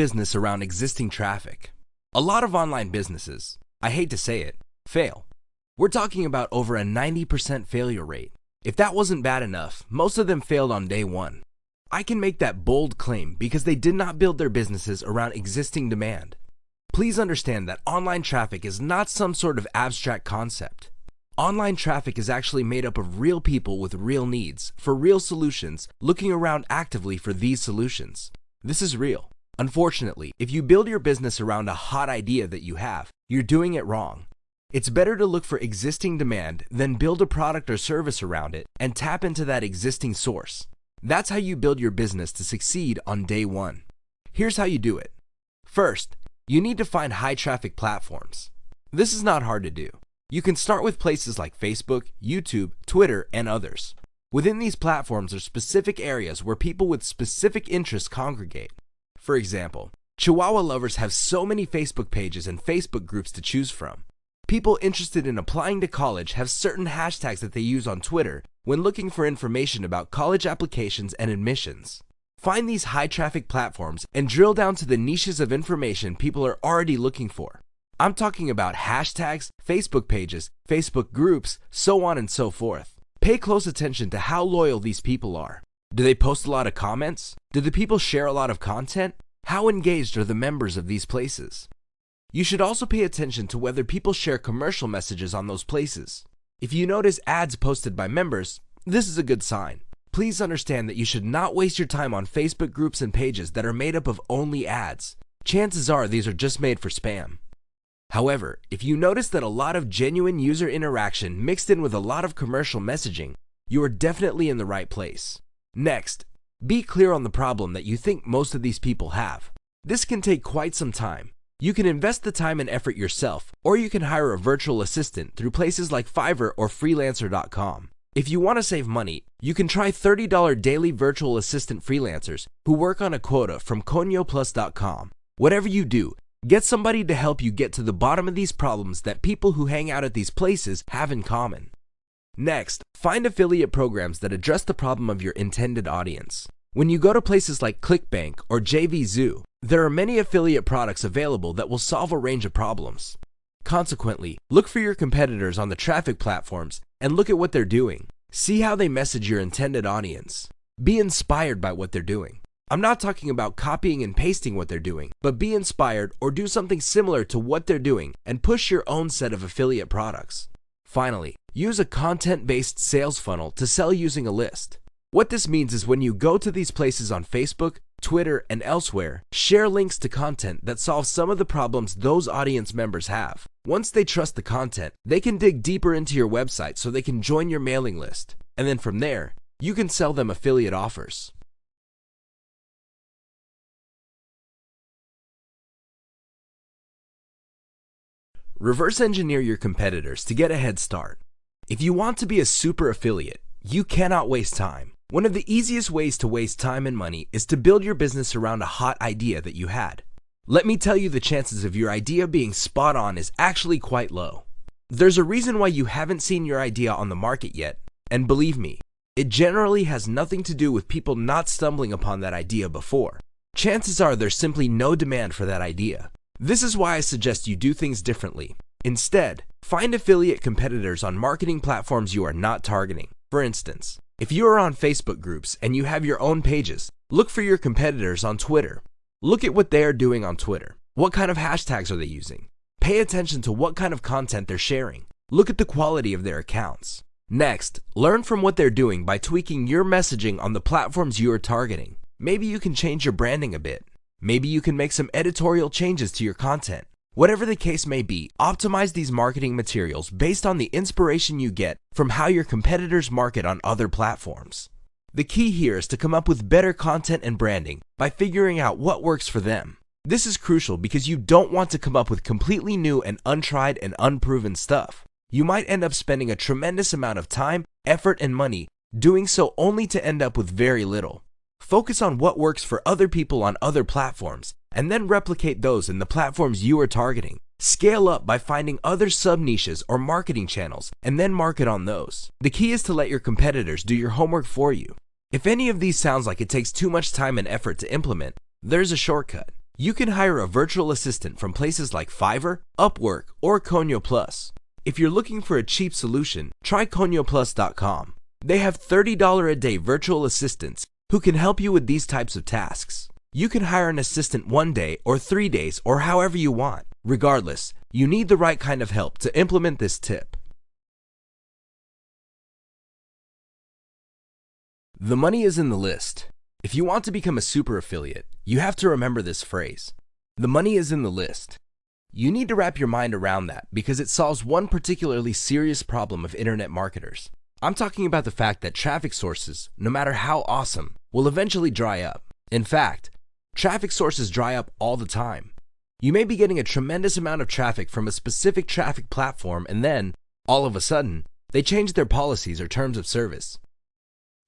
business around existing traffic. A lot of online businesses, I hate to say it, fail. We're talking about over a 90% failure rate. If that wasn't bad enough, most of them failed on day one. I can make that bold claim because they did not build their businesses around existing demand. Please understand that online traffic is not some sort of abstract concept. Online traffic is actually made up of real people with real needs, for real solutions, looking around actively for these solutions. This is real. Unfortunately, if you build your business around a hot idea that you have, you're doing it wrong. It's better to look for existing demand than build a product or service around it and tap into that existing source. That's how you build your business to succeed on day one. Here's how you do it. First, you need to find high traffic platforms. This is not hard to do. You can start with places like Facebook, YouTube, Twitter, and others. Within these platforms are specific areas where people with specific interests congregate. For example, Chihuahua lovers have so many Facebook pages and Facebook groups to choose from. People interested in applying to college have certain hashtags that they use on Twitter when looking for information about college applications and admissions. Find these high traffic platforms and drill down to the niches of information people are already looking for. I'm talking about hashtags, Facebook pages, Facebook groups, so on and so forth. Pay close attention to how loyal these people are. Do they post a lot of comments? Do the people share a lot of content? How engaged are the members of these places? You should also pay attention to whether people share commercial messages on those places. If you notice ads posted by members, this is a good sign. Please understand that you should not waste your time on Facebook groups and pages that are made up of only ads. Chances are these are just made for spam. However, if you notice that a lot of genuine user interaction mixed in with a lot of commercial messaging, you are definitely in the right place. Next, be clear on the problem that you think most of these people have. This can take quite some time. You can invest the time and effort yourself, or you can hire a virtual assistant through places like Fiverr or freelancer.com. If you want to save money, you can try $30 daily virtual assistant freelancers who work on a quota from conyoplus.com. Whatever you do, get somebody to help you get to the bottom of these problems that people who hang out at these places have in common. Next, find affiliate programs that address the problem of your intended audience. When you go to places like ClickBank or JVZoo, there are many affiliate products available that will solve a range of problems. Consequently, look for your competitors on the traffic platforms and look at what they're doing. See how they message your intended audience. Be inspired by what they're doing. I'm not talking about copying and pasting what they're doing, but be inspired or do something similar to what they're doing and push your own set of affiliate products. Finally, use a content-based sales funnel to sell using a list. What this means is when you go to these places on Facebook, Twitter, and elsewhere, share links to content that solves some of the problems those audience members have. Once they trust the content, they can dig deeper into your website so they can join your mailing list. And then from there, you can sell them affiliate offers. Reverse engineer your competitors to get a head start. If you want to be a super affiliate, you cannot waste time. One of the easiest ways to waste time and money is to build your business around a hot idea that you had. Let me tell you, the chances of your idea being spot on is actually quite low. There's a reason why you haven't seen your idea on the market yet, and believe me, it generally has nothing to do with people not stumbling upon that idea before. Chances are there's simply no demand for that idea. This is why I suggest you do things differently. Instead, find affiliate competitors on marketing platforms you are not targeting. For instance, if you are on Facebook groups and you have your own pages, look for your competitors on Twitter. Look at what they are doing on Twitter. What kind of hashtags are they using? Pay attention to what kind of content they're sharing. Look at the quality of their accounts. Next, learn from what they're doing by tweaking your messaging on the platforms you are targeting. Maybe you can change your branding a bit. Maybe you can make some editorial changes to your content. Whatever the case may be, optimize these marketing materials based on the inspiration you get from how your competitors market on other platforms. The key here is to come up with better content and branding by figuring out what works for them. This is crucial because you don't want to come up with completely new and untried and unproven stuff. You might end up spending a tremendous amount of time, effort, and money doing so only to end up with very little. Focus on what works for other people on other platforms, and then replicate those in the platforms you are targeting. Scale up by finding other sub-niches or marketing channels, and then market on those. The key is to let your competitors do your homework for you. If any of these sounds like it takes too much time and effort to implement, there's a shortcut. You can hire a virtual assistant from places like Fiverr, Upwork, or Conio Plus. If you're looking for a cheap solution, try conioplus.com. They have $30 a day virtual assistants who can help you with these types of tasks. You can hire an assistant 1 day or 3 days or however you want. Regardless, you need the right kind of help to implement this tip. The money is in the list. If you want to become a super affiliate, you have to remember this phrase. The money is in the list. You need to wrap your mind around that because it solves one particularly serious problem of internet marketers. I'm talking about the fact that traffic sources, no matter how awesome, will eventually dry up. In fact, traffic sources dry up all the time. You may be getting a tremendous amount of traffic from a specific traffic platform and then, all of a sudden, they change their policies or terms of service.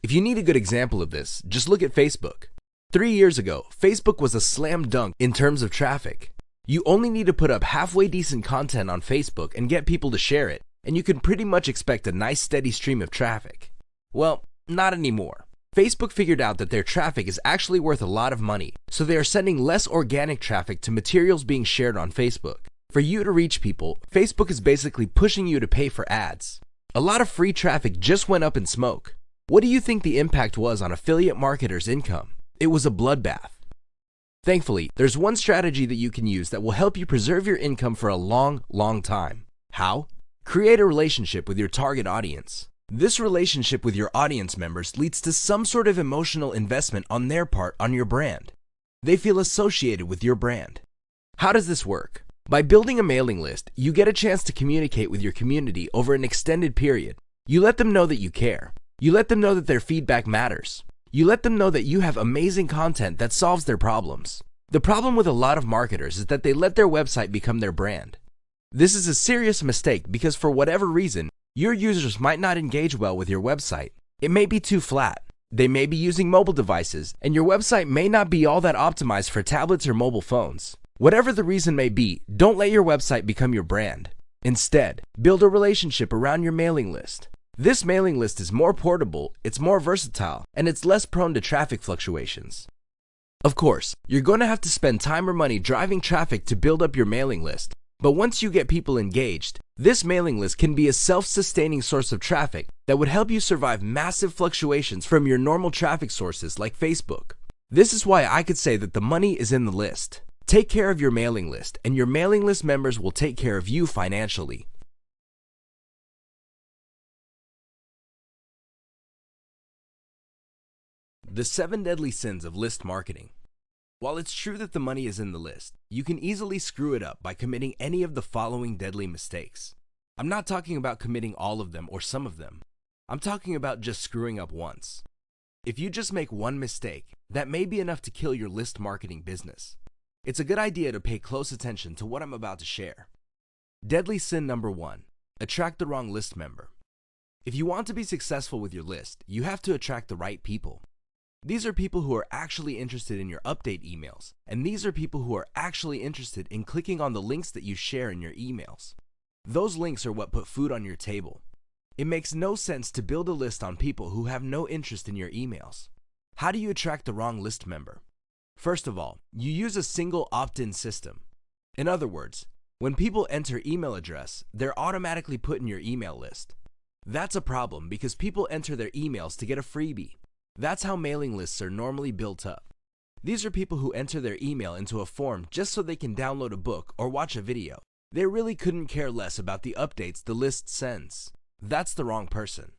If you need a good example of this, just look at Facebook. 3 years ago, Facebook was a slam dunk in terms of traffic. You only need to put up halfway decent content on Facebook and get people to share it, and you can pretty much expect a nice steady stream of traffic. Well, not anymore. Facebook figured out that their traffic is actually worth a lot of money, so they are sending less organic traffic to materials being shared on Facebook. For you to reach people, Facebook is basically pushing you to pay for ads. A lot of free traffic just went up in smoke. What do you think the impact was on affiliate marketers' income? It was a bloodbath. Thankfully, there's one strategy that you can use that will help you preserve your income for a long, long time. How? Create a relationship with your target audience. This relationship with your audience members leads to some sort of emotional investment on their part on your brand. They feel associated with your brand. How does this work? By building a mailing list, you get a chance to communicate with your community over an extended period. You let them know that you care. You let them know that their feedback matters. You let them know that you have amazing content that solves their problems. The problem with a lot of marketers is that they let their website become their brand. This is a serious mistake because for whatever reason, your users might not engage well with your website. It may be too flat. They may be using mobile devices, and your website may not be all that optimized for tablets or mobile phones. Whatever the reason may be, don't let your website become your brand. Instead, build a relationship around your mailing list. This mailing list is more portable, it's more versatile, and it's less prone to traffic fluctuations. Of course, you're going to have to spend time or money driving traffic to build up your mailing list. But once you get people engaged, this mailing list can be a self-sustaining source of traffic that would help you survive massive fluctuations from your normal traffic sources like Facebook. This is why I could say that the money is in the list. Take care of your mailing list, and your mailing list members will take care of you financially. The 7 deadly sins of list marketing. While it's true that the money is in the list, you can easily screw it up by committing any of the following deadly mistakes. I'm not talking about committing all of them or some of them. I'm talking about just screwing up once. If you just make one mistake, that may be enough to kill your list marketing business. It's a good idea to pay close attention to what I'm about to share. Deadly sin number 1, attract the wrong list member. If you want to be successful with your list, you have to attract the right people. These are people who are actually interested in your update emails, and these are people who are actually interested in clicking on the links that you share in your emails. Those links are what put food on your table. It makes no sense to build a list on people who have no interest in your emails. How do you attract the wrong list member? First of all, you use a single opt-in system. In other words, when people enter email address, they're automatically put in your email list. That's a problem because people enter their emails to get a freebie. That's how mailing lists are normally built up. These are people who enter their email into a form just so they can download a book or watch a video. They really couldn't care less about the updates the list sends. That's the wrong person.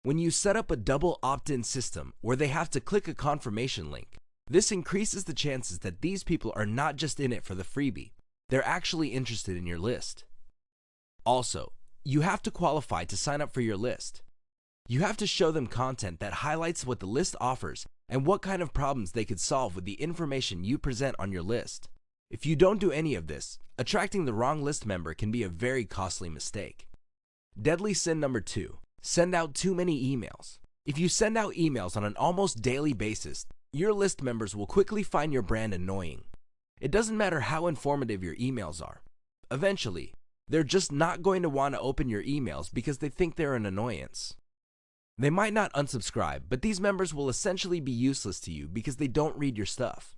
When you set up a double opt-in system where they have to click a confirmation link, this increases the chances that these people are not just in it for the freebie. They're actually interested in your list. Also, you have to qualify to sign up for your list. You have to show them content that highlights what the list offers and what kind of problems they could solve with the information you present on your list. If you don't do any of this, attracting the wrong list member can be a very costly mistake. Deadly sin number 2, send out too many emails. If you send out emails on an almost daily basis, your list members will quickly find your brand annoying. It doesn't matter how informative your emails are. Eventually, they're just not going to want to open your emails because they think they're an annoyance. They might not unsubscribe, but these members will essentially be useless to you because they don't read your stuff.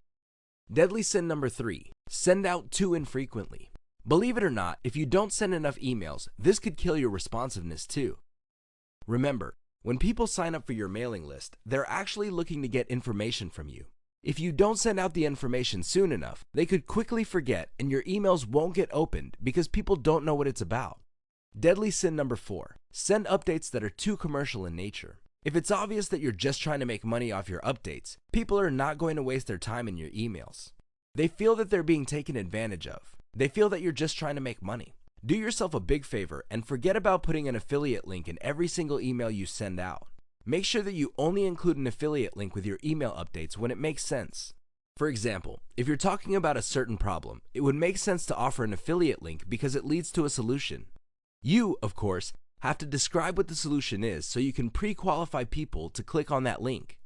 Deadly sin number 3, send out too infrequently. Believe it or not, if you don't send enough emails, this could kill your responsiveness too. Remember, when people sign up for your mailing list, they're actually looking to get information from you. If you don't send out the information soon enough, they could quickly forget and your emails won't get opened because people don't know what it's about. Deadly sin number 4, send updates that are too commercial in nature. If it's obvious that you're just trying to make money off your updates, people are not going to waste their time in your emails. They feel that they're being taken advantage of. They feel that you're just trying to make money. Do yourself a big favor and forget about putting an affiliate link in every single email you send out. Make sure that you only include an affiliate link with your email updates when it makes sense. For example, if you're talking about a certain problem, it would make sense to offer an affiliate link because it leads to a solution. You, of course, have to describe what the solution is so you can pre-qualify people to click on that link.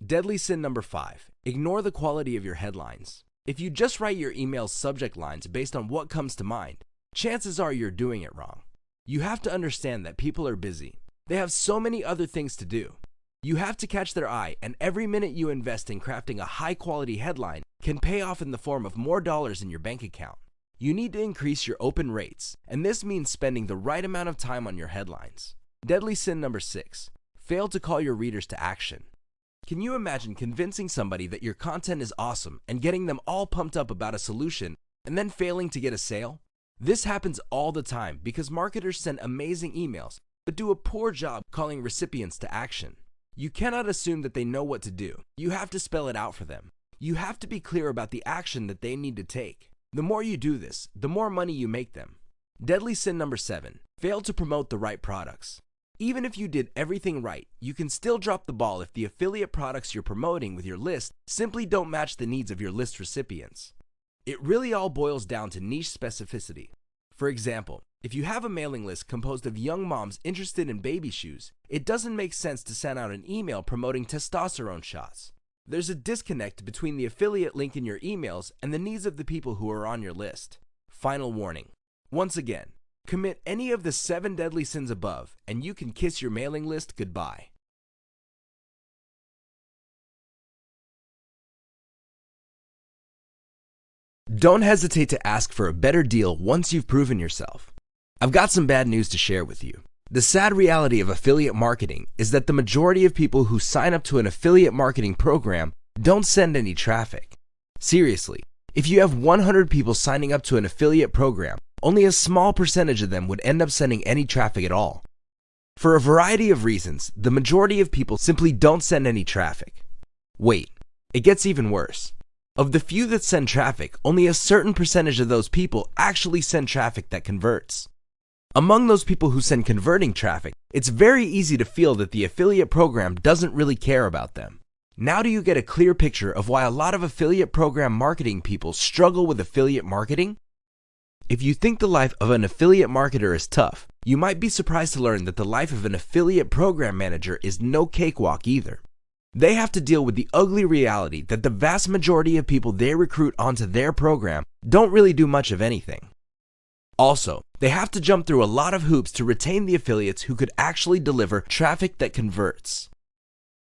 Deadly sin number 5, ignore the quality of your headlines. If you just write your email's subject lines based on what comes to mind, chances are you're doing it wrong. You have to understand that people are busy. They have so many other things to do. You have to catch their eye, and every minute you invest in crafting a high-quality headline can pay off in the form of more dollars in your bank account. You need to increase your open rates, and this means spending the right amount of time on your headlines. Deadly sin number 6, fail to call your readers to action. Can you imagine convincing somebody that your content is awesome and getting them all pumped up about a solution and then failing to get a sale? This happens all the time because marketers send amazing emails but do a poor job calling recipients to action. You cannot assume that they know what to do. You have to spell it out for them. You have to be clear about the action that they need to take. The more you do this, the more money you make them. Deadly sin number 7, fail to promote the right products. Even if you did everything right, you can still drop the ball if the affiliate products you're promoting with your list simply don't match the needs of your list recipients. It really all boils down to niche specificity. For example, if you have a mailing list composed of young moms interested in baby shoes, it doesn't make sense to send out an email promoting testosterone shots. There's a disconnect between the affiliate link in your emails and the needs of the people who are on your list. Final warning. Once again, commit any of the 7 deadly sins above, and you can kiss your mailing list goodbye. Don't hesitate to ask for a better deal once you've proven yourself. I've got some bad news to share with you. The sad reality of affiliate marketing is that the majority of people who sign up to an affiliate marketing program don't send any traffic. Seriously, if you have 100 people signing up to an affiliate program, only a small percentage of them would end up sending any traffic at all. For a variety of reasons, the majority of people simply don't send any traffic. Wait, it gets even worse. Of the few that send traffic, only a certain percentage of those people actually send traffic that converts. Among those people who send converting traffic, it's very easy to feel that the affiliate program doesn't really care about them. Now do you get a clear picture of why a lot of affiliate program marketing people struggle with affiliate marketing? If you think the life of an affiliate marketer is tough, you might be surprised to learn that the life of an affiliate program manager is no cakewalk either. They have to deal with the ugly reality that the vast majority of people they recruit onto their program don't really do much of anything. Also, they have to jump through a lot of hoops to retain the affiliates who could actually deliver traffic that converts.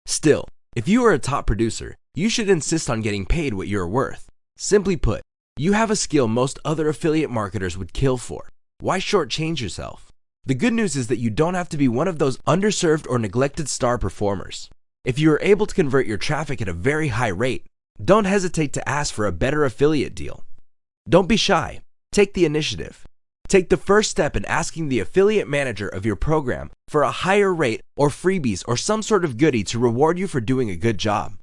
Still, if you are a top producer, you should insist on getting paid what you're worth. Simply put, you have a skill most other affiliate marketers would kill for. Why shortchange yourself? The good news is that you don't have to be one of those underserved or neglected star performers. If you are able to convert your traffic at a very high rate, don't hesitate to ask for a better affiliate deal. Don't be shy. Take the initiative. Take the first step in asking the affiliate manager of your program for a higher rate or freebies or some sort of goodie to reward you for doing a good job.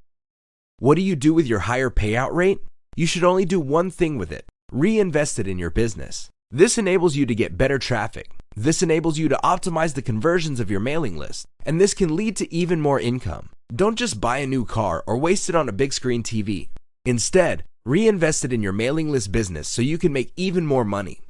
What do you do with your higher payout rate? You should only do one thing with it: reinvest it in your business. This enables you to get better traffic. This enables you to optimize the conversions of your mailing list, and this can lead to even more income. Don't just buy a new car or waste it on a big screen TV. Instead, reinvest it in your mailing list business so you can make even more money.